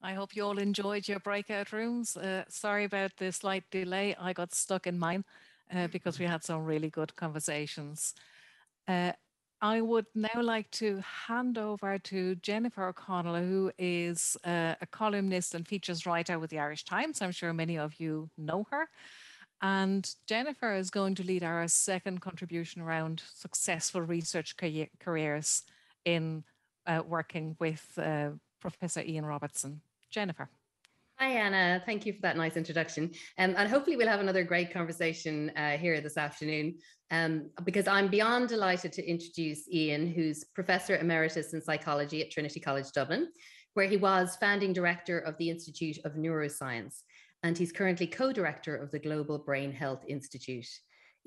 I hope you all enjoyed your breakout rooms. Sorry about the slight delay. I got stuck in mine because we had some really good conversations. Uh, I would now like to hand over to Jennifer O'Connell, who is a columnist and features writer with the Irish Times. I'm sure many of you know her. And Jennifer is going to lead our second contribution around successful research careers in working with Professor Ian Robertson. Jennifer. Hi, Anna. Thank you for that nice introduction. And hopefully we'll have another great conversation here this afternoon, because I'm beyond delighted to introduce Ian, who's Professor Emeritus in Psychology at Trinity College Dublin, where he was founding director of the Institute of Neuroscience, and he's currently co-director of the Global Brain Health Institute.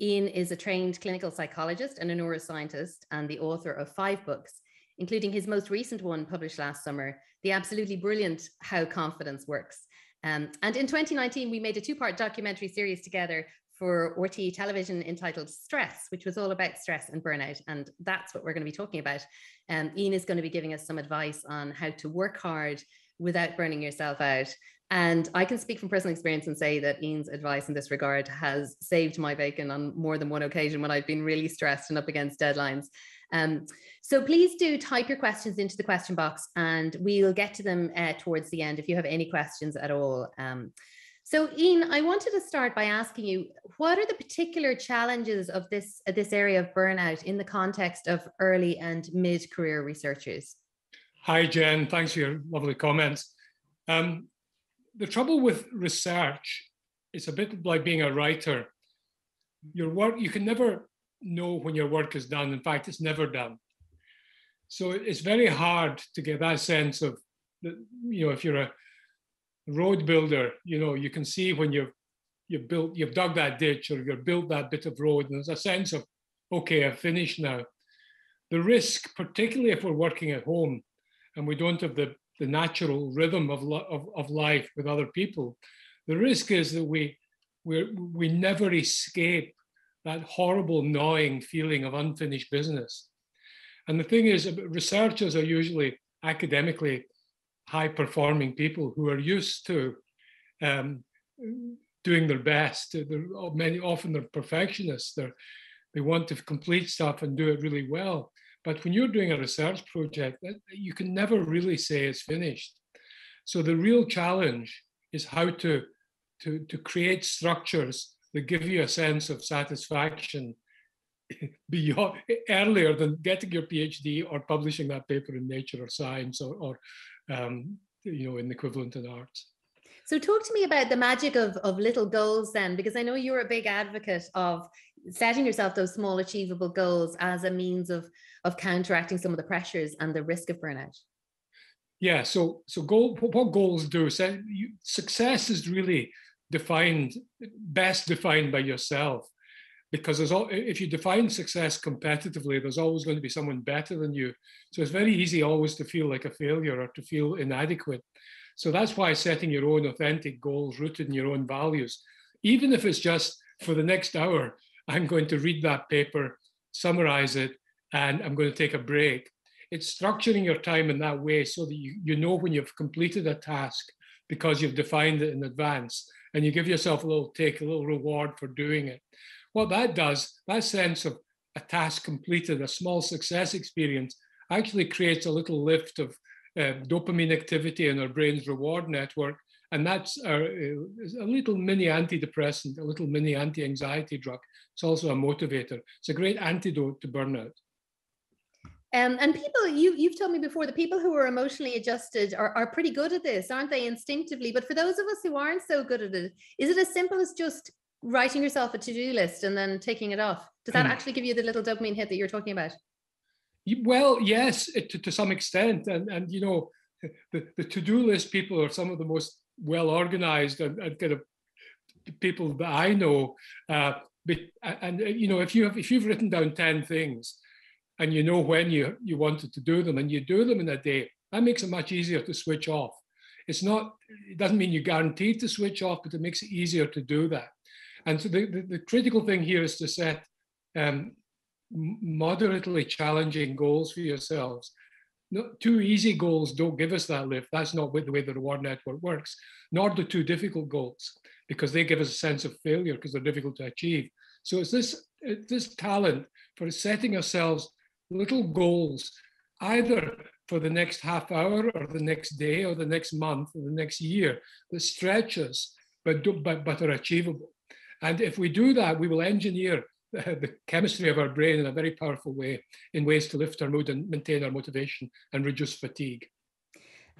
Ian is a trained clinical psychologist and a neuroscientist and the author of 5 books, including his most recent one published last summer, the absolutely brilliant How Confidence Works. And in 2019, we made a 2-part documentary series together for RTÉ television entitled Stress, which was all about stress and burnout. And that's what we're going to be talking about. Ian is going to be giving us some advice on how to work hard without burning yourself out. And I can speak from personal experience and say that Ian's advice in this regard has saved my bacon on more than one occasion when I've been really stressed and up against deadlines. So please do type your questions into the question box and we'll get to them towards the end if you have any questions at all. So Ian, I wanted to start by asking you, what are the particular challenges of this area of burnout in the context of early and mid-career researchers? Hi, Jen. Thanks for your lovely comments. The trouble with research, it's a bit like being a writer. Your work, you can never know when your work is done. In fact, it's never done. So it's very hard to get that sense of, if you're a road builder, you can see when you've dug that ditch or you've built that bit of road, and there's a sense of, okay, I've finished now. The risk, particularly if we're working at home and we don't have the natural rhythm of life with other people, the risk is that we never escape that horrible gnawing feeling of unfinished business. And the thing is, researchers are usually academically high-performing people who are used to doing their best. Often they're perfectionists. They want to complete stuff and do it really well. But when you're doing a research project, you can never really say it's finished. So the real challenge is how to create structures that give you a sense of satisfaction beyond earlier than getting your PhD or publishing that paper in Nature or Science or in the equivalent in arts. So talk to me about the magic of little goals then, because I know you're a big advocate of setting yourself those small achievable goals as a means of counteracting some of the pressures and the risk of burnout. Yeah, so what goals do? Success is really best defined by yourself, because if you define success competitively, there's always going to be someone better than you. So it's very easy always to feel like a failure or to feel inadequate. So that's why setting your own authentic goals rooted in your own values, even if it's just for the next hour, I'm going to read that paper, summarize it, and I'm going to take a break. It's structuring your time in that way so that you know when you've completed a task because you've defined it in advance, and you give yourself a little reward for doing it. What that does, that sense of a task completed, a small success experience, actually creates a little lift of dopamine activity in our brain's reward network. And that's a little mini antidepressant, a little mini anti-anxiety drug. It's also a motivator. It's a great antidote to burnout. And people, you've told me before, the people who are emotionally adjusted are pretty good at this, aren't they, instinctively? But for those of us who aren't so good at it, is it as simple as just writing yourself a to-do list and then ticking it off? Does that actually give you the little dopamine hit that you're talking about? Well, yes, to some extent. And the to-do list people are some of the most well-organized and kind of people that I know. If you've written down 10 things and you know when you wanted to do them and you do them in a day, that makes it much easier to switch off. It doesn't mean you're guaranteed to switch off, but it makes it easier to do that. And so the critical thing here is to set moderately challenging goals for yourselves Too easy goals don't give us that lift. That's not the way the reward network works, nor do too difficult goals, because they give us a sense of failure because they're difficult to achieve. So it's this talent for setting ourselves little goals, either for the next half hour or the next day or the next month or the next year, that stretch us, but are achievable. And if we do that, we will engineer the chemistry of our brain in a very powerful way, in ways to lift our mood and maintain our motivation and reduce fatigue.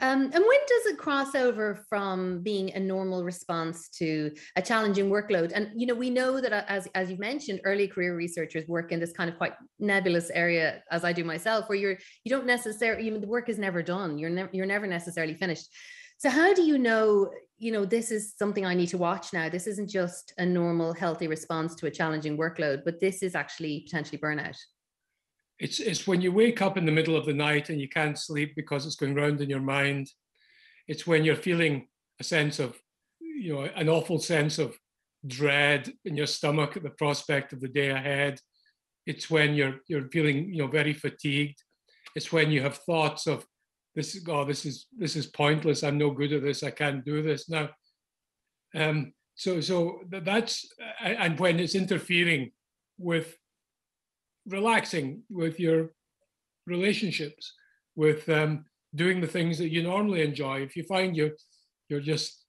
And when does it cross over from being a normal response to a challenging workload? And, you know, we know that as you've mentioned, early career researchers work in this kind of quite nebulous area, as I do myself, where you don't necessarily, the work is never done. You're never necessarily finished. So how do you know, this is something I need to watch now? This isn't just a normal, healthy response to a challenging workload, but this is actually potentially burnout. It's when you wake up in the middle of the night and you can't sleep because it's going round in your mind. It's when you're feeling a sense of, an awful sense of dread in your stomach at the prospect of the day ahead. It's when you're feeling, very fatigued. It's when you have thoughts of, this is pointless. I'm no good at this. I can't do this now. So that's, and when it's interfering with relaxing, with your relationships, with doing the things that you normally enjoy. If you find you're just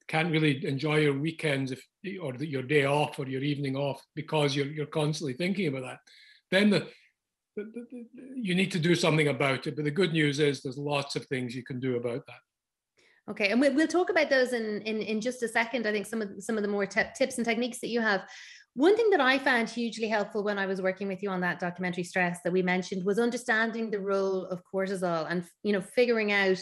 can't really enjoy your weekends or your day off or your evening off because you're constantly thinking about that, then you need to do something about it. But the good news is there's lots of things you can do about that. Okay, and we'll talk about those in just a second. I think some of the more tips and techniques that you have. One thing that I found hugely helpful when I was working with you on that documentary Stress that we mentioned was understanding the role of cortisol and, figuring out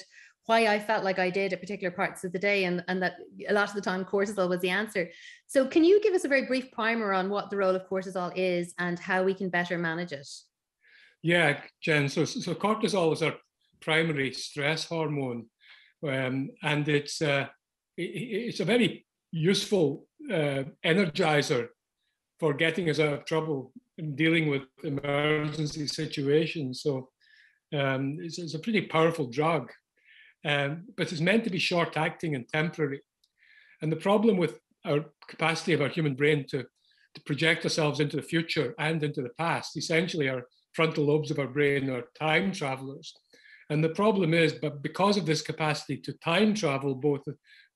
why I felt like I did at particular parts of the day, and that a lot of the time cortisol was the answer. So can you give us a very brief primer on what the role of cortisol is and how we can better manage it? Yeah, Jen. So cortisol is our primary stress hormone, and it's a very useful energizer for getting us out of trouble and dealing with emergency situations. So it's a pretty powerful drug, but it's meant to be short-acting and temporary. And the problem with our capacity of our human brain to project ourselves into the future and into the past, essentially our frontal lobes of our brain are time travelers. And the problem is, but because of this capacity to time travel, both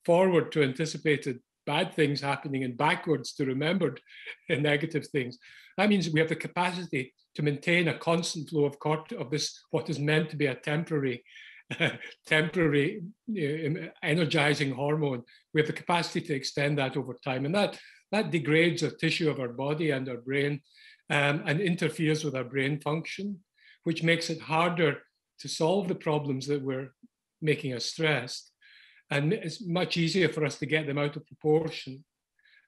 forward to anticipated bad things happening and backwards to remembered negative things, that means we have the capacity to maintain a constant flow of this, what is meant to be a temporary energizing hormone. We have the capacity to extend that over time, and that degrades a tissue of our body and our brain, and interferes with our brain function, which makes it harder to solve the problems that were making us stressed. And it's much easier for us to get them out of proportion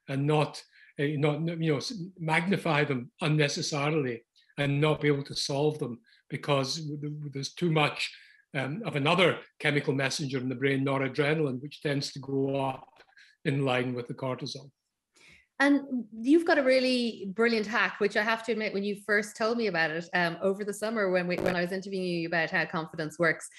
and not magnify them unnecessarily and not be able to solve them because there's too much of another chemical messenger in the brain, noradrenaline, which tends to go up in line with the cortisol. And you've got a really brilliant hack, which I have to admit, when you first told me about it over the summer, when I was interviewing you about how confidence works,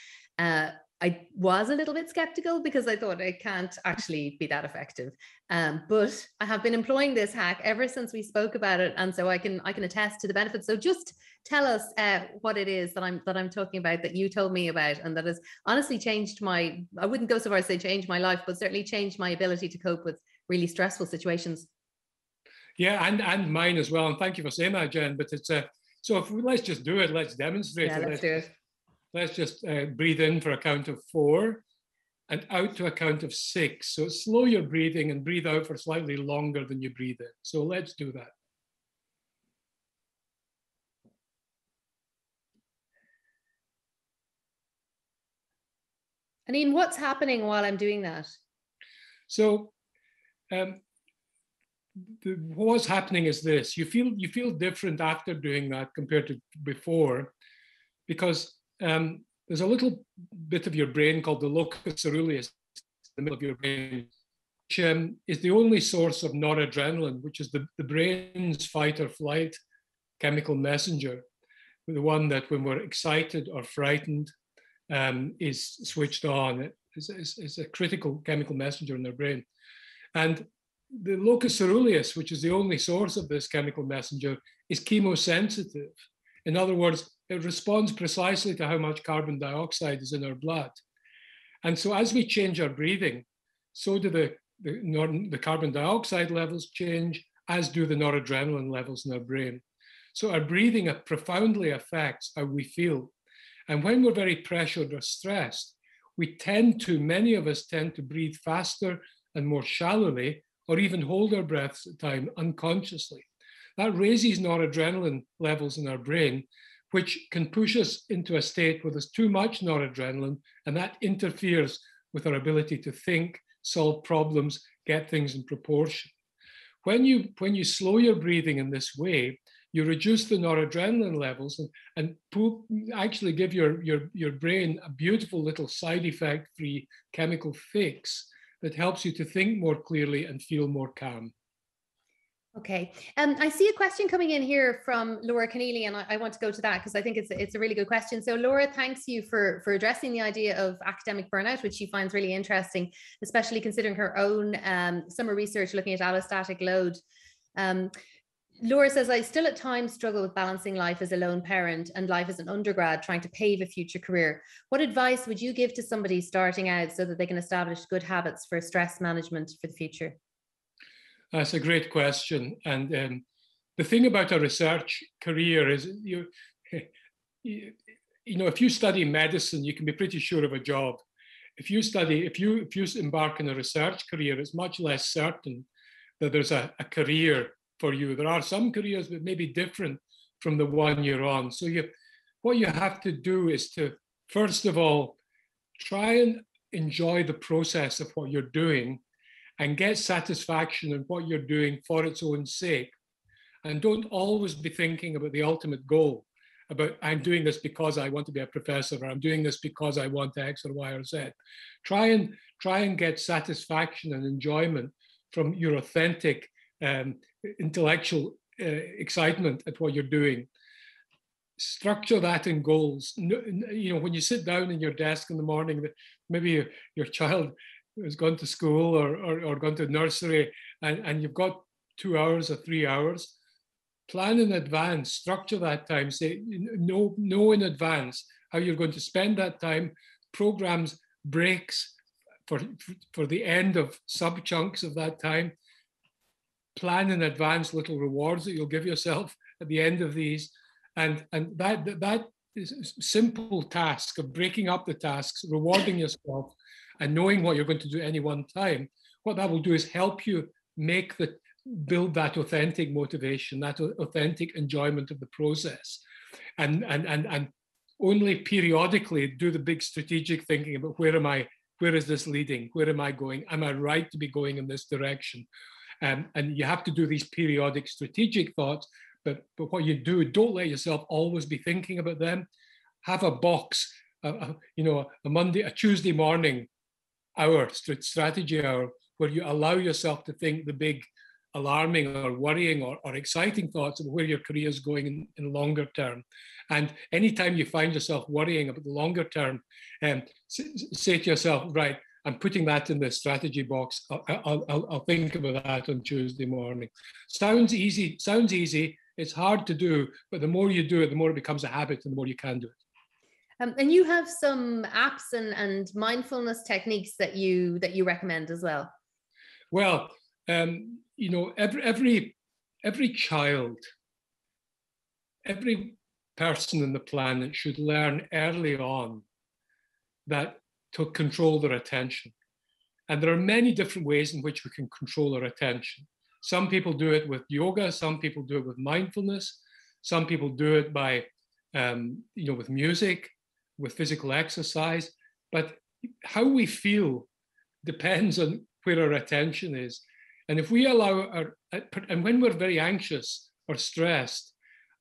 I was a little bit skeptical because I thought it can't actually be that effective. But I have been employing this hack ever since we spoke about it, and so I can attest to the benefits. So just tell us what it is that I'm talking about, that you told me about, and that has honestly changed I wouldn't go so far as to say changed my life, but certainly changed my ability to cope with really stressful situations. Yeah, and mine as well. And thank you for saying that, Jen. But it's so let's just do it. Let's demonstrate it. Let's do it. Let's just breathe in for a count of 4 and out to a count of 6. So slow your breathing and breathe out for slightly longer than you breathe in. So let's do that. I mean, what's happening while I'm doing that? So what's happening is this: you feel different after doing that compared to before, because there's a little bit of your brain called the locus coeruleus in the middle of your brain, which is the only source of noradrenaline, which is the brain's fight or flight chemical messenger, the one that when we're excited or frightened is switched on. It's a critical chemical messenger in their brain. And the locus coeruleus, which is the only source of this chemical messenger, is chemosensitive. In other words, it responds precisely to how much carbon dioxide is in our blood. And so as we change our breathing, so do the carbon dioxide levels change, as do the noradrenaline levels in our brain. So our breathing profoundly affects how we feel. And when we're very pressured or stressed, many of us tend to breathe faster and more shallowly, or even hold our breaths at time unconsciously. That raises noradrenaline levels in our brain, which can push us into a state where there's too much noradrenaline, and that interferes with our ability to think, solve problems, get things in proportion. When you slow your breathing in this way, you reduce the noradrenaline levels and actually give your brain a beautiful little side effect-free chemical fix that helps you to think more clearly and feel more calm. Okay. I see a question coming in here from Laura Keneally, and I want to go to that because I think it's a really good question. So Laura, thanks you for addressing the idea of academic burnout, which she finds really interesting, especially considering her own summer research looking at allostatic load. Laura says, I still at times struggle with balancing life as a lone parent and life as an undergrad trying to pave a future career. What advice would you give to somebody starting out so that they can establish good habits for stress management for the future? That's a great question. And the thing about a research career is, if you study medicine, you can be pretty sure of a job. If you embark on a research career, it's much less certain that there's a career for you. There are some careers that may be different from the one you're on. So what you have to do is to, first of all, try and enjoy the process of what you're doing and get satisfaction in what you're doing for its own sake. And don't always be thinking about the ultimate goal, about I'm doing this because I want to be a professor, or I'm doing this because I want X or Y or Z. Try and get satisfaction and enjoyment from your authentic intellectual excitement at what you're doing. Structure that in goals. When you sit down in your desk in the morning, maybe your child has gone to school or gone to nursery, and you've got 2 hours or 3 hours, plan in advance, structure that time, say, know in advance how you're going to spend that time, programs breaks for the end of sub-chunks of that time, plan in advance little rewards that you'll give yourself at the end of these, and that is a simple task of breaking up the tasks, rewarding yourself, and knowing what you're going to do at any one time. What that will do is help you build that authentic motivation, that authentic enjoyment of the process, and only periodically do the big strategic thinking about where is this leading, where am I going, am I right to be going in this direction, and you have to do these periodic strategic thoughts. But what you do, don't let yourself always be thinking about them. Have a box, a Tuesday morning hour, strategy hour, where you allow yourself to think the big alarming or worrying or exciting thoughts about where your career is going in longer term. And anytime you find yourself worrying about the longer term, say to yourself, right, I'm putting that in the strategy box. I'll think about that on Tuesday morning. Sounds easy. It's hard to do, but the more you do it, the more it becomes a habit and the more you can do it. And you have some apps and mindfulness techniques that you recommend as well. Well, every child, every person on the planet should learn early on that to control their attention. And there are many different ways in which we can control our attention. Some people do it with yoga, some people do it with mindfulness, some people do it by, with music, with physical exercise. But how we feel depends on where our attention is. And if we allow and when we're very anxious or stressed,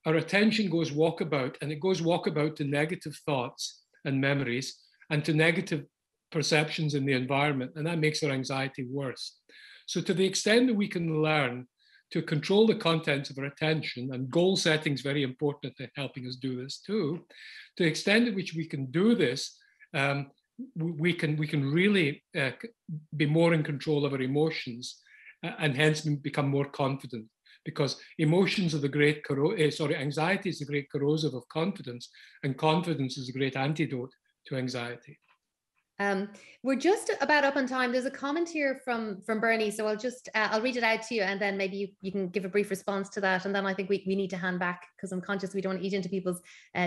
our attention goes walkabout, and it goes walkabout to negative thoughts and memories and to negative perceptions in the environment, and that makes our anxiety worse. So to the extent that we can learn to control the contents of our attention, and goal setting is very important in helping us do this too, to the extent at which we can do this, we can really be more in control of our emotions, and hence become more confident. Because emotions are the great anxiety is the great corrosive of confidence, and confidence is a great antidote to anxiety. We're just about up on time. There's a comment here from Bernie, so I'll read it out to you, and then maybe you can give a brief response to that, and then I think we need to hand back, because I'm conscious we don't want to eat into people's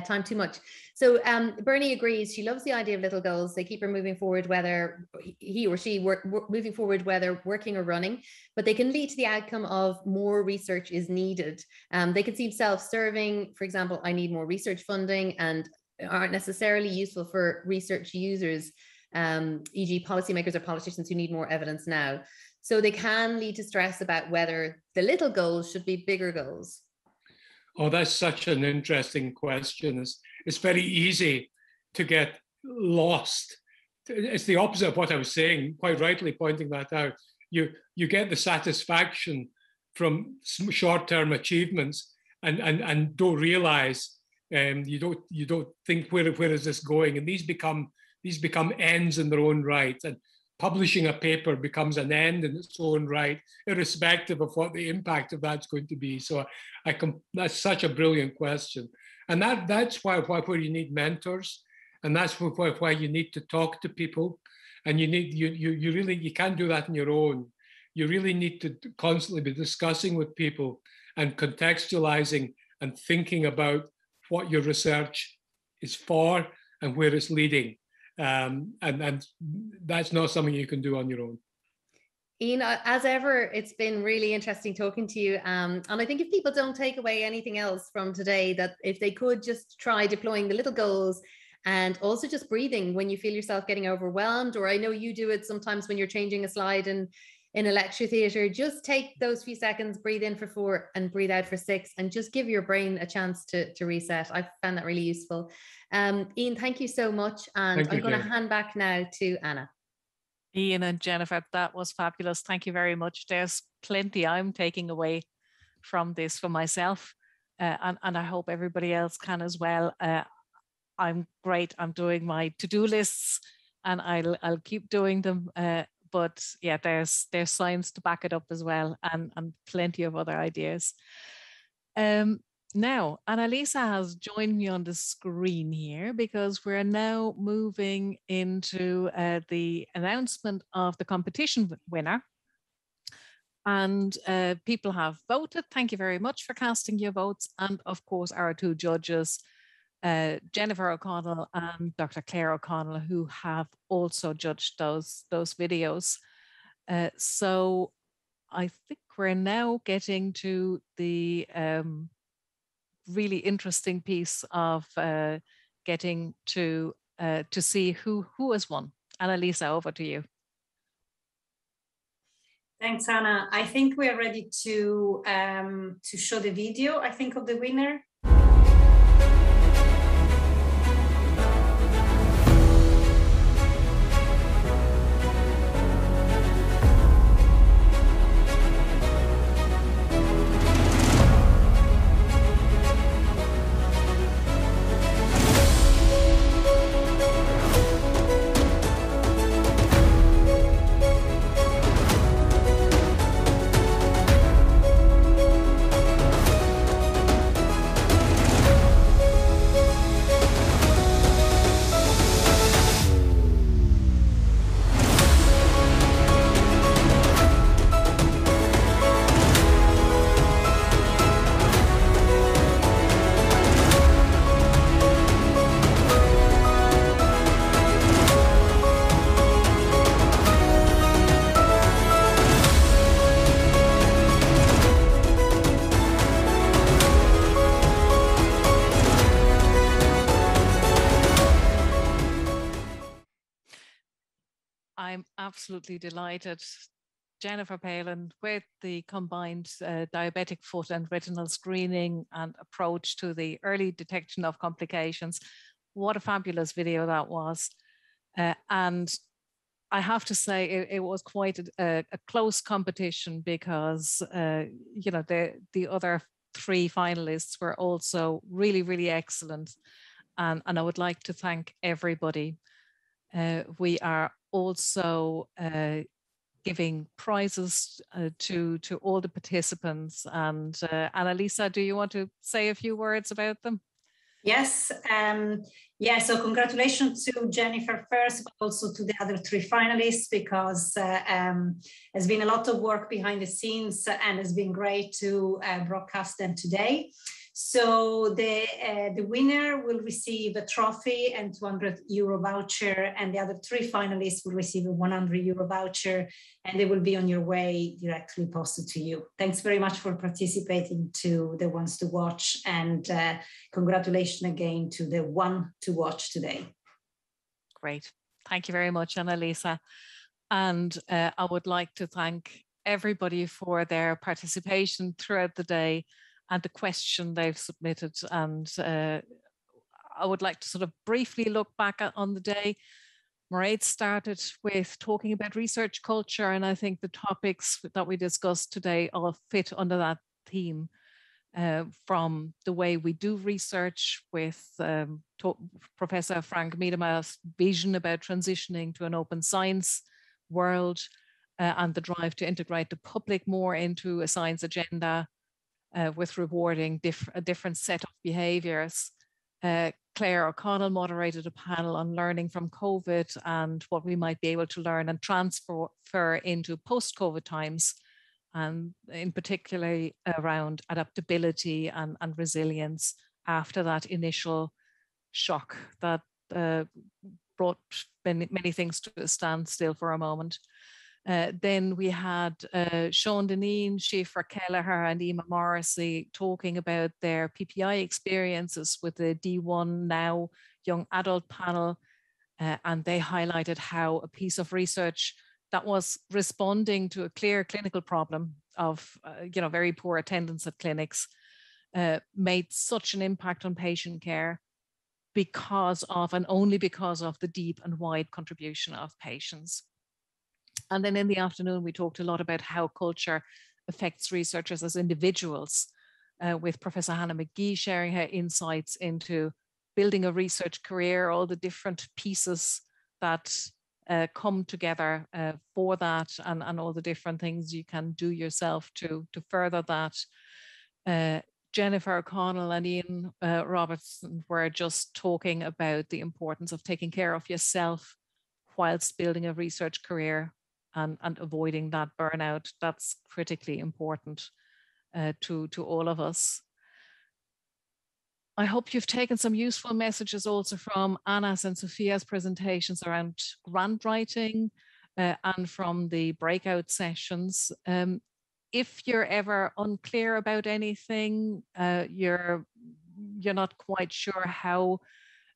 time too much. So Bernie agrees. She loves the idea of little goals. They keep her moving forward, whether he or she moving forward, whether working or running, but they can lead to the outcome of more research is needed. They can seem self-serving. For example, I need more research funding, and aren't necessarily useful for research users, e.g. policymakers or politicians who need more evidence now. So they can lead to stress about whether the little goals should be bigger goals. Oh, that's such an interesting question. It's very easy to get lost. It's the opposite of what I was saying, quite rightly pointing that out. You get the satisfaction from short-term achievements and don't realize, you don't think where is this going, and these become ends in their own right, and publishing a paper becomes an end in its own right, irrespective of what the impact of that's going to be. So that's such a brilliant question, and that's why you need mentors, and that's why you need to talk to people, and you can't do that on your own. You really need to constantly be discussing with people and contextualizing and thinking about what your research is for and where it's leading. And that's not something you can do on your own. Ian, as ever, it's been really interesting talking to you. And I think if people don't take away anything else from today, that if they could just try deploying the little goals, and also just breathing when you feel yourself getting overwhelmed, or I know you do it sometimes when you're changing a slide in a lecture theatre, just take those few seconds, breathe in for 4 and breathe out for 6, and just give your brain a chance to reset. I found that really useful. Ian, thank you so much. And I'm going to hand back now to Anna. Ian and Jennifer, that was fabulous. Thank you very much. There's plenty I'm taking away from this for myself, and I hope everybody else can as well. I'm great. I'm doing my to-do lists, and I'll keep doing them. But yeah, there's science to back it up as well, and plenty of other ideas. Now, Annalisa has joined me on the screen here, because we're now moving into the announcement of the competition winner. And people have voted. Thank you very much for casting your votes. And of course, our 2 judges, Jennifer O'Connell and Dr. Claire O'Connell, who have also judged those videos. So I think we're now getting to the really interesting piece of getting to see who has won. Annalisa, over to you. Thanks, Anna. I think we are ready to show the video, I think, of the winner. I'm absolutely delighted. Jennifer Palin, with the combined diabetic foot and retinal screening and approach to the early detection of complications. What a fabulous video that was. And I have to say it was quite a close competition, because you know, the other 3 finalists were also really, really excellent. And I would like to thank everybody. We are also giving prizes to all the participants. And Annalisa, do you want to say a few words about them? Yes, so congratulations to Jennifer first, but also to the other 3 finalists, because there's been a lot of work behind the scenes and it's been great to broadcast them today. So the winner will receive a trophy and €200 voucher, and the other 3 finalists will receive a €100 voucher, and they will be on your way directly posted to you. Thanks very much for participating, to the ones to watch, and congratulations again to the one to watch today. Great. Thank you very much, Annalisa. And I would like to thank everybody for their participation throughout the day and the question they've submitted. And I would like to sort of briefly look back on the day. Mairead started with talking about research culture, and I think the topics that we discussed today all fit under that theme. From the way we do research with Professor Frank Miedema's vision about transitioning to an open science world, and the drive to integrate the public more into a science agenda, with rewarding a different set of behaviours. Claire O'Connell moderated a panel on learning from COVID and what we might be able to learn and transfer into post-COVID times, and in particularly around adaptability and resilience after that initial shock that brought many things to a standstill for a moment. Then we had Sean Deneen, Schaefer Kelleher and Emma Morrissey talking about their PPI experiences with the D1 Now Young Adult panel, and they highlighted how a piece of research that was responding to a clear clinical problem of very poor attendance at clinics made such an impact on patient care because of, and only because of, the deep and wide contribution of patients. And then in the afternoon, we talked a lot about how culture affects researchers as individuals, with Professor Hannah McGee sharing her insights into building a research career, all the different pieces that come together for that, and all the different things you can do yourself to further that. Jennifer O'Connell and Ian Robertson were just talking about the importance of taking care of yourself whilst building a research career, and avoiding that burnout. That's critically important to all of us. I hope you've taken some useful messages also from Anna's and Sophia's presentations around grant writing, and from the breakout sessions. If you're ever unclear about anything, you're not quite sure how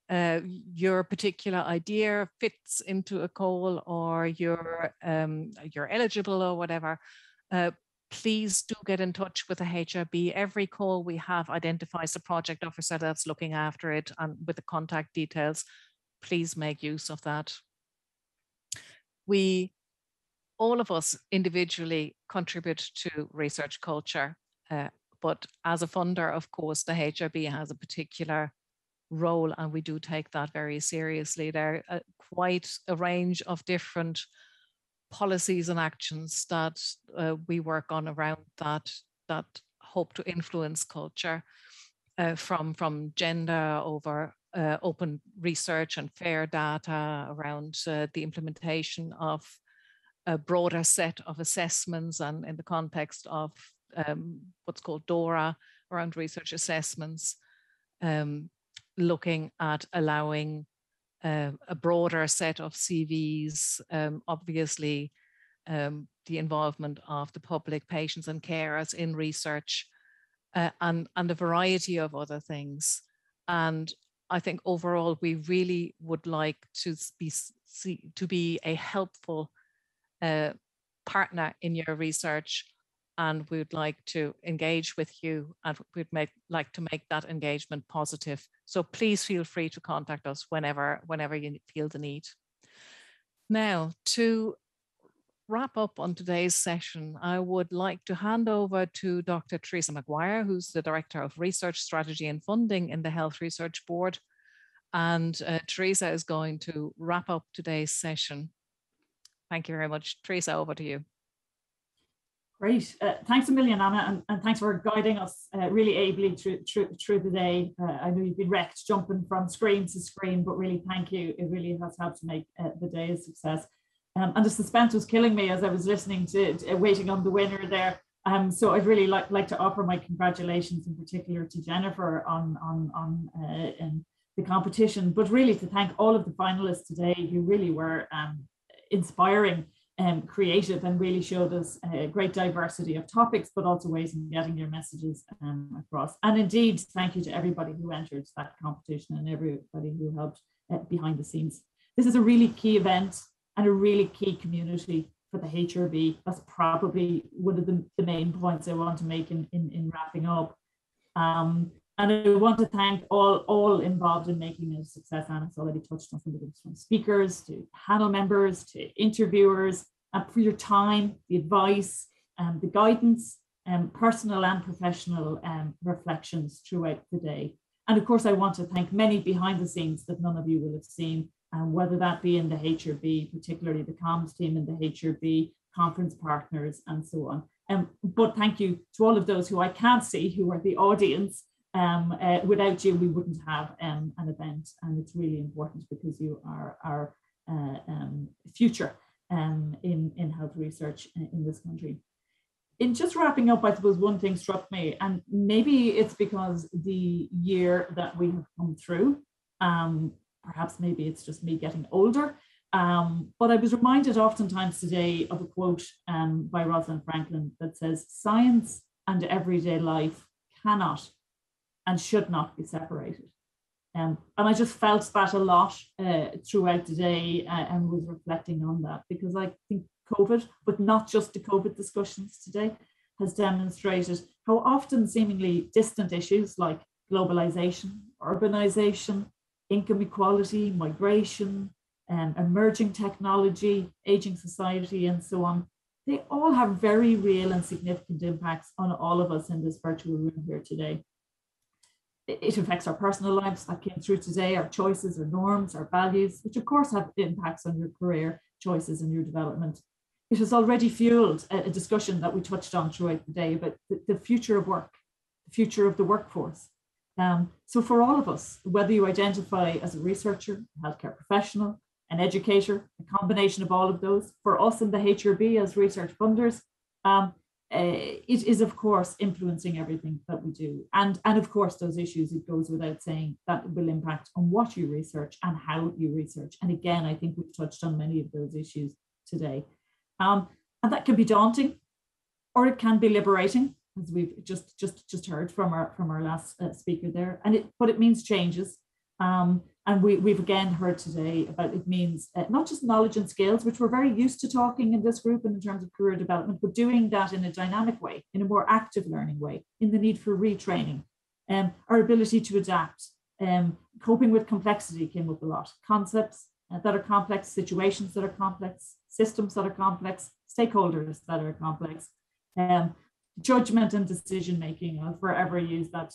your particular idea fits into a call, or you're eligible or whatever, please do get in touch with the HRB. Every call we have identifies the project officer that's looking after it, and with the contact details. Please make use of that. All of us individually contribute to research culture, but as a funder, of course, the HRB has a particular role, and we do take that very seriously. There are quite a range of different policies and actions that we work on around that hope to influence culture, from gender over open research and fair data around the implementation of a broader set of assessments, and in the context of what's called DORA around research assessments, looking at allowing a broader set of CVs, obviously the involvement of the public, patients and carers in research, and a variety of other things. And I think overall we really would like to be a helpful partner in your research, and we'd like to engage with you, and we'd like to make that engagement positive. So please feel free to contact us whenever you feel the need. Now, to wrap up on today's session, I would like to hand over to Dr. Teresa Maguire, who's the Director of Research Strategy and Funding in the Health Research Board. And Teresa is going to wrap up today's session. Thank you very much. Teresa, over to you. Great. Thanks a million, Anna, and thanks for guiding us really ably through the day. I know you've been wrecked jumping from screen to screen, but really thank you. It really has helped to make the day a success. And the suspense was killing me as I was listening to waiting on the winner there. So I'd really like to offer my congratulations in particular to Jennifer on the competition, but really to thank all of the finalists today who really were inspiring, creative, and really showed us a great diversity of topics, but also ways of getting your messages across. And indeed, thank you to everybody who entered that competition and everybody who helped behind the scenes. This is a really key event and a really key community for the HRB. That's probably one of the main points I want to make in wrapping up. And I want to thank all involved in making it a success. Anna's already touched on some of this, from speakers to panel members to interviewers, for your time, the advice, the guidance, personal and professional reflections throughout the day. And of course, I want to thank many behind the scenes that none of you will have seen, whether that be in the HRB, particularly the comms team in the HRB, conference partners, and so on. But thank you to all of those who I can't see, who are the audience. Without you, we wouldn't have an event, and it's really important because you are our future in health research in this country. In just wrapping up, I suppose one thing struck me, and maybe it's because the year that we have come through, perhaps maybe it's just me getting older, but I was reminded oftentimes today of a quote by Rosalind Franklin that says, "Science and everyday life cannot and should not be separated." And I just felt that a lot throughout the day and was reflecting on that, because I think COVID, but not just the COVID discussions today, has demonstrated how often seemingly distant issues like globalization, urbanization, income equality, migration, emerging technology, aging society, and so on, they all have very real and significant impacts on all of us in this virtual room here today. It affects our personal lives, that came through today, our choices, our norms, our values, which of course have impacts on your career choices and your development. It has already fueled a discussion that we touched on throughout the day about the future of work, the future of the workforce. So for all of us, whether you identify as a researcher, a healthcare professional, an educator, a combination of all of those, for us in the HRB as research funders, it is, of course, influencing everything that we do. And of course, those issues, it goes without saying, that will impact on what you research and how you research. And again, I think we've touched on many of those issues today. And that can be daunting, or it can be liberating, as we've just heard from our last speaker there. But it means changes. And we've again heard today about it means not just knowledge and skills, which we're very used to talking in this group and in terms of career development, but doing that in a dynamic way, in a more active learning way, in the need for retraining, our ability to adapt, coping with complexity came up a lot, concepts that are complex, situations that are complex, systems that are complex, stakeholders that are complex, judgment and decision making. I'll forever use that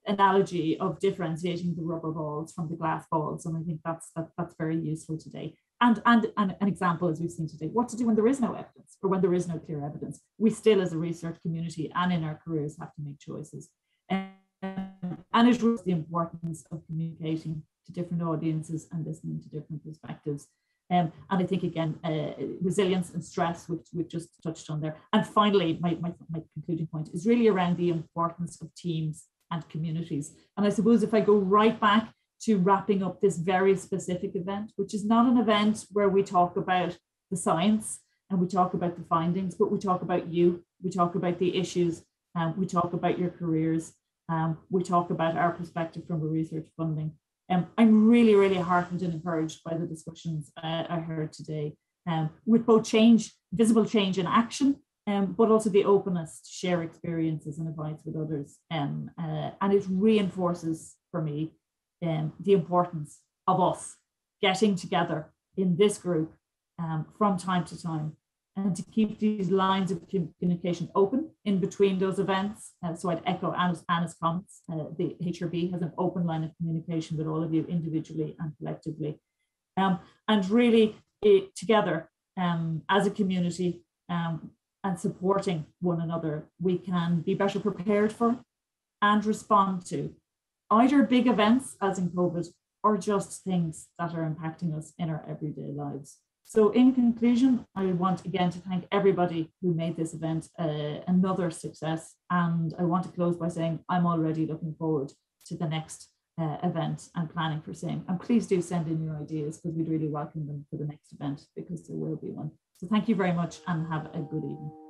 analogy of differentiating the rubber balls from the glass balls, and I think that's very useful today. And an example, as we've seen today, what to do when there is no evidence, or when there is no clear evidence. We still, as a research community and in our careers, have to make choices. And it was the importance of communicating to different audiences and listening to different perspectives. And I think, again, resilience and stress, which we've just touched on there. And finally, my concluding point is really around the importance of teams and communities. And I suppose if I go right back to wrapping up this very specific event, which is not an event where we talk about the science and we talk about the findings, but we talk about you, we talk about the issues, we talk about your careers, we talk about our perspective from a research funding. I'm really, really heartened and encouraged by the discussions I heard today, with both change, visible change in action, but also the openness to share experiences and advice with others. And it reinforces for me the importance of us getting together in this group from time to time, and to keep these lines of communication open in between those events. So I'd echo Anna's comments. The HRB has an open line of communication with all of you individually and collectively. And really together as a community and supporting one another, we can be better prepared for and respond to either big events as in COVID or just things that are impacting us in our everyday lives. So in conclusion, I want again to thank everybody who made this event another success. And I want to close by saying I'm already looking forward to the next event and planning for same. And please do send in your ideas because we'd really welcome them for the next event because there will be one. So thank you very much and have a good evening.